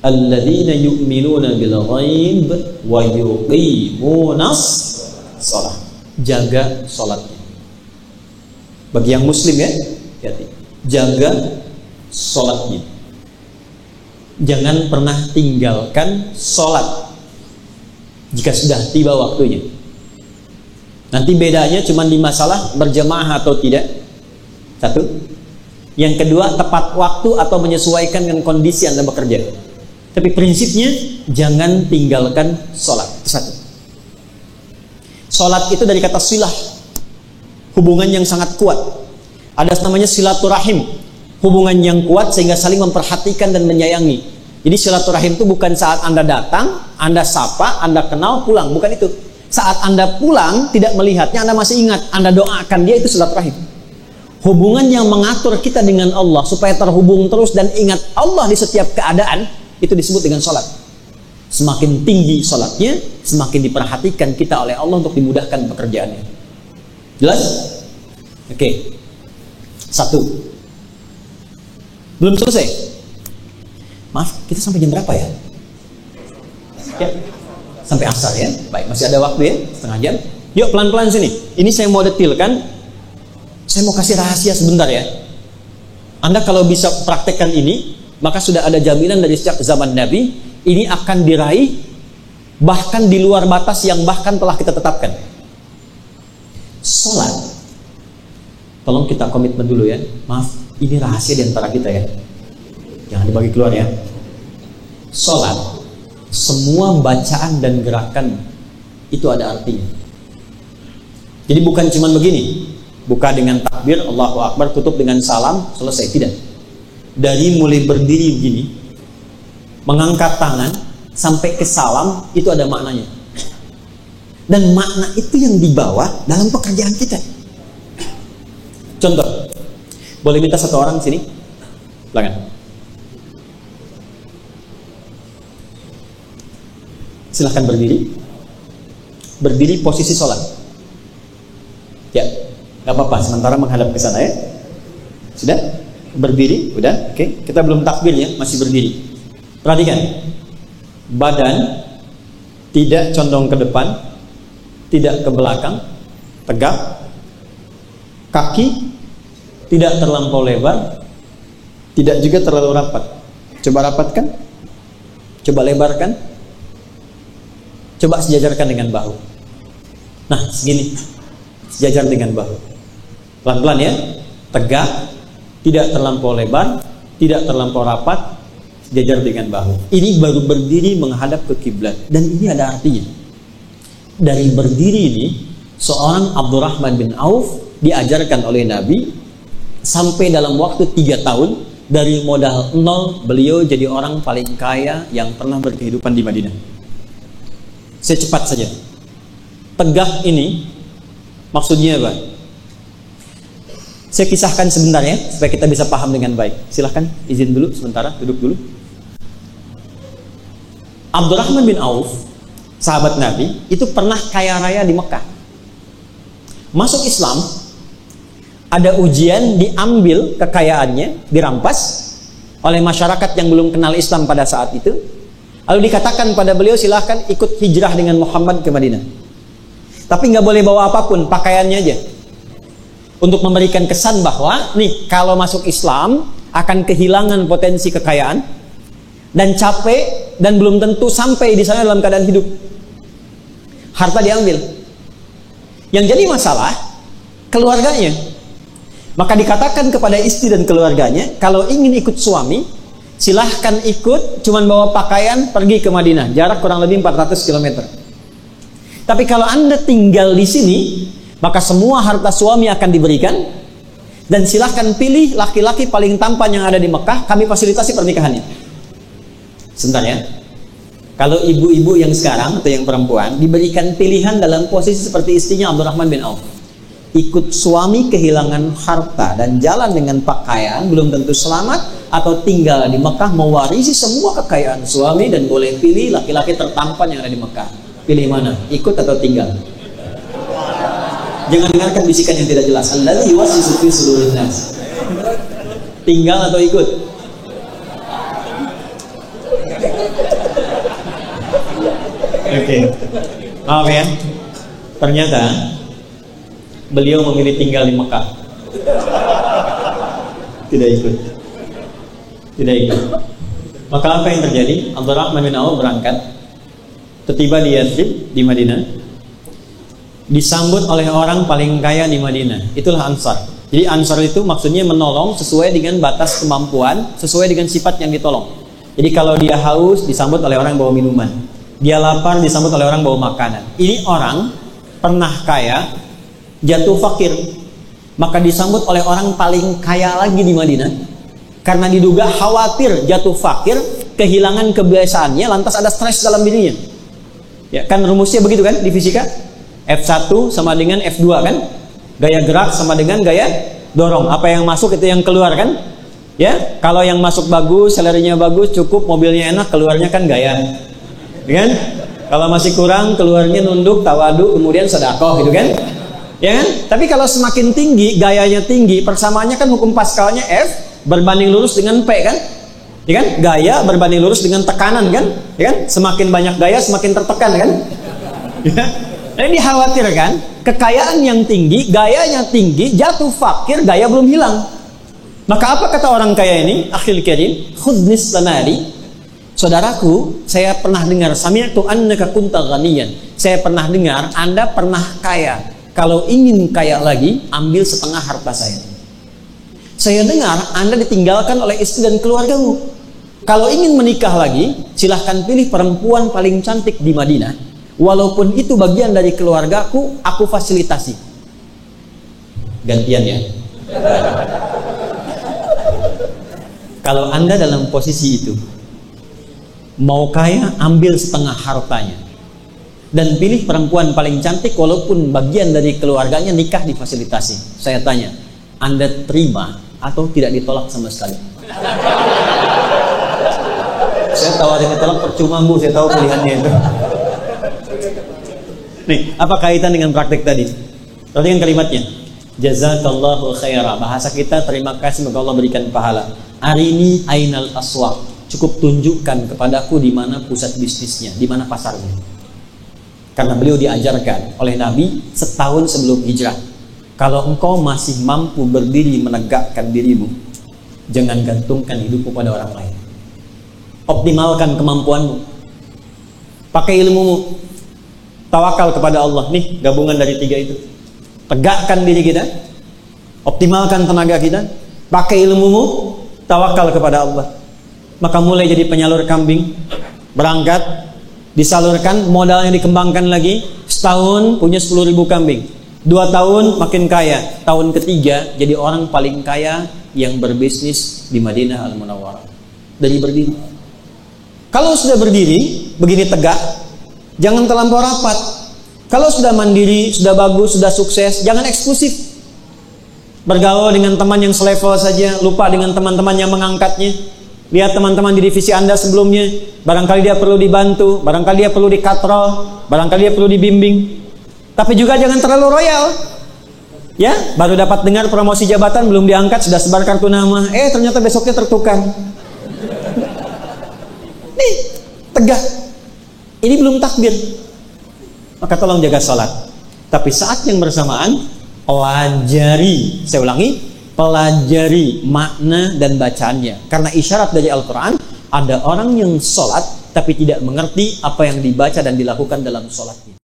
alladzina yu'minuna bil ghaib wa yuqimunas shalah. Jaga salatnya. Bagi yang muslim ya, hati-hati. Jaga salatnya. Jangan pernah tinggalkan salat jika sudah tiba waktunya. Nanti bedanya cuma di masalah berjamaah atau tidak. Satu. Yang kedua, tepat waktu atau menyesuaikan dengan kondisi Anda bekerja. Tapi prinsipnya jangan tinggalkan sholat. Satu. Sholat itu dari kata silah, hubungan yang sangat kuat. Ada namanya silaturahim, hubungan yang kuat sehingga saling memperhatikan dan menyayangi. Jadi silaturahim itu bukan saat Anda datang, Anda sapa, Anda kenal, pulang. Bukan itu. Saat Anda pulang, tidak melihatnya, Anda masih ingat, Anda doakan dia, itu silaturahim. Hubungan yang mengatur kita dengan Allah supaya terhubung terus dan ingat Allah di setiap keadaan, itu disebut dengan sholat. Semakin tinggi sholatnya, semakin diperhatikan kita oleh Allah untuk dimudahkan pekerjaannya. Jelas? Oke. Satu. Belum selesai. Maaf, kita sampai jam berapa ya? Ya, sampai asar ya. Baik, masih ada waktu ya, setengah jam. Yuk pelan-pelan sini. Ini saya mau detilkan. Saya mau kasih rahasia sebentar ya. Anda kalau bisa praktekkan ini, maka sudah ada jaminan dari sejak zaman Nabi, ini akan diraih bahkan di luar batas yang bahkan telah kita tetapkan. Salat. Tolong kita komitmen dulu ya. Maaf, ini rahasia di antara kita ya. Jangan dibagi keluar ya. Salat, semua bacaan dan gerakan itu ada artinya. Jadi bukan cuma begini, buka dengan takbir, Allahu Akbar, tutup dengan salam, selesai. Tidak. Dari mulai berdiri begini, mengangkat tangan, sampai ke salam, itu ada maknanya. Dan makna itu yang dibawa dalam pekerjaan kita. Contoh, boleh minta satu orang sini? Silakan. Silahkan berdiri. Berdiri posisi sholat. Ya. Gak apa-apa, sementara menghadap ke sana ya. Sudah? Berdiri, udah? Oke, kita belum takbir ya, masih berdiri. Perhatikan. Badan tidak condong ke depan, tidak ke belakang, tegak. Kaki tidak terlampau lebar, tidak juga terlalu rapat. Coba rapatkan. Coba lebarkan. Coba sejajarkan dengan bahu. Nah, segini. Sejajar dengan bahu. Pelan-pelan ya, tegak, tidak terlampau lebar, tidak terlampau rapat, sejajar dengan bahu. Ini baru berdiri menghadap ke kiblat, dan ini ada artinya. Dari berdiri ini, seorang Abdurrahman bin Auf diajarkan oleh Nabi sampai dalam waktu 3 tahun, dari modal 0 beliau jadi orang paling kaya yang pernah berkehidupan di Madinah. Saya cepat saja. Tegak ini maksudnya apa? Saya kisahkan sebentar ya, supaya kita bisa paham dengan baik. Silahkan izin dulu sementara, duduk dulu. Abdurrahman bin Auf, sahabat Nabi, itu pernah kaya raya di Mekah. Masuk Islam, ada ujian, diambil kekayaannya, dirampas oleh masyarakat yang belum kenal Islam pada saat itu. Lalu dikatakan pada beliau, silahkan ikut hijrah dengan Muhammad ke Madinah. Tapi nggak boleh bawa apapun, pakaiannya aja. Untuk memberikan kesan bahwa, nih, kalau masuk Islam akan kehilangan potensi kekayaan dan capek dan belum tentu sampai di sana dalam keadaan hidup. Harta diambil. Yang jadi masalah keluarganya. Maka dikatakan kepada istri dan keluarganya, kalau ingin ikut suami, silahkan ikut, cuman bawa pakaian, pergi ke Madinah, jarak kurang lebih 400 km. Tapi kalau Anda tinggal di sini, maka semua harta suami akan diberikan, dan silahkan pilih laki-laki paling tampan yang ada di Mekah, kami fasilitasi pernikahannya. Sebentar ya. Kalau ibu-ibu yang sekarang atau yang perempuan diberikan pilihan dalam posisi seperti istrinya Abdurrahman bin Auf, ikut suami kehilangan harta dan jalan dengan pakaian, belum tentu selamat, atau tinggal di Mekah mewarisi semua kekayaan suami dan boleh pilih laki-laki tertampan yang ada di Mekah. Pilih mana? Ikut atau tinggal? Jangan dengarkan bisikan yang tidak jelas. Alladzi yuwaswisu fi sudurin nas. Tinggal atau ikut? Oke. Maaf ya. Ternyata beliau memilih tinggal di Mekah. Tidak ikut. Maka apa yang terjadi? Abdurrahman bin Auf berangkat, tiba di Yathrib di Madinah, disambut oleh orang paling kaya di Madinah. Itulah Ansar. Jadi Ansar itu maksudnya menolong sesuai dengan batas kemampuan, sesuai dengan sifat yang ditolong. Jadi kalau dia haus, disambut oleh orang yang bawa minuman. Dia lapar, disambut oleh orang bawa makanan. Ini orang pernah kaya, jatuh fakir, maka disambut oleh orang paling kaya lagi di Madinah. Karena diduga khawatir jatuh fakir, kehilangan kebiasaannya, lantas ada stres dalam dirinya. Ya kan rumusnya begitu kan di fisika? F1 sama dengan F2 kan? Gaya gerak sama dengan gaya dorong. Apa yang masuk itu yang keluar kan? Ya, kalau yang masuk bagus, salarinya bagus, cukup, mobilnya enak, keluarnya kan gaya. Kan? Kalau masih kurang, keluarnya nunduk, tawadu, kemudian sedekah gitu kan? Ya kan? Tapi kalau semakin tinggi, gayanya tinggi, persamaannya kan hukum Pascalnya F berbanding lurus dengan P kan? Ya kan? Gaya berbanding lurus dengan tekanan kan? Ya kan? Semakin banyak gaya, semakin tertekan kan? Ya? Nah, ini dikhawatirkan, kekayaan yang tinggi, gayanya tinggi, jatuh fakir, gaya belum hilang. Maka apa kata orang kaya ini? Akhil karim, khudnis tanari. Saudaraku, saya pernah dengar, sami'tu annaka kunta ghaniyan. Saya pernah dengar Anda pernah kaya. Kalau ingin kaya lagi, ambil setengah harta saya. Saya dengar Anda ditinggalkan oleh istri dan keluargamu. Kalau ingin menikah lagi, silahkan pilih perempuan paling cantik di Madinah. Walaupun itu bagian dari keluargaku, aku fasilitasi. Gantian ya. Kalau Anda dalam posisi itu, mau kaya, ambil setengah hartanya. Dan pilih perempuan paling cantik, walaupun bagian dari keluarganya, nikah difasilitasi. Saya tanya, Anda terima atau tidak ditolak sama sekali? Saya tawarin ditolak percuma Bu, saya tahu pilihannya itu. Nih, apa kaitan dengan praktek tadi? Perhatikan kalimatnya. Jazakallahu khaira. Bahasa kita, terima kasih, semoga Allah berikan pahala. Arini ainal aswaq. Cukup tunjukkan kepadaku di mana pusat bisnisnya, di mana pasarnya. Karena beliau diajarkan oleh Nabi setahun sebelum hijrah. Kalau engkau masih mampu berdiri menegakkan dirimu, jangan gantungkan hidupmu pada orang lain. Optimalkan kemampuanmu. Pakai ilmumu. Tawakal kepada Allah. Nih gabungan dari tiga itu. Tegakkan diri kita. Optimalkan tenaga kita. Pakai ilmumu. Tawakal kepada Allah. Maka mulai jadi penyalur kambing, berangkat, disalurkan, modalnya dikembangkan lagi, setahun punya 10.000 kambing, 2 tahun makin kaya, tahun ketiga jadi orang paling kaya yang berbisnis di Madinah Al-Munawwarah. Dari berdiri. Kalau sudah berdiri, begini tegak, jangan terlampau rapat. Kalau sudah mandiri, sudah bagus, sudah sukses, jangan eksklusif. Bergaul dengan teman yang selevel saja, lupa dengan teman-teman yang mengangkatnya. Lihat teman-teman di divisi Anda sebelumnya, barangkali dia perlu dibantu, barangkali dia perlu dikatrol, barangkali dia perlu dibimbing. Tapi juga jangan terlalu royal. Ya, baru dapat dengar promosi jabatan, belum diangkat, sudah sebar kartu nama. Ternyata besoknya tertukar. Nih, tegak. Ini belum takbir. Maka tolong jaga salat. Tapi saat yang bersamaan, pelajari, saya ulangi, pelajari makna dan bacaannya. Karena isyarat dari Al-Quran, ada orang yang sholat tapi tidak mengerti apa yang dibaca dan dilakukan dalam sholatnya.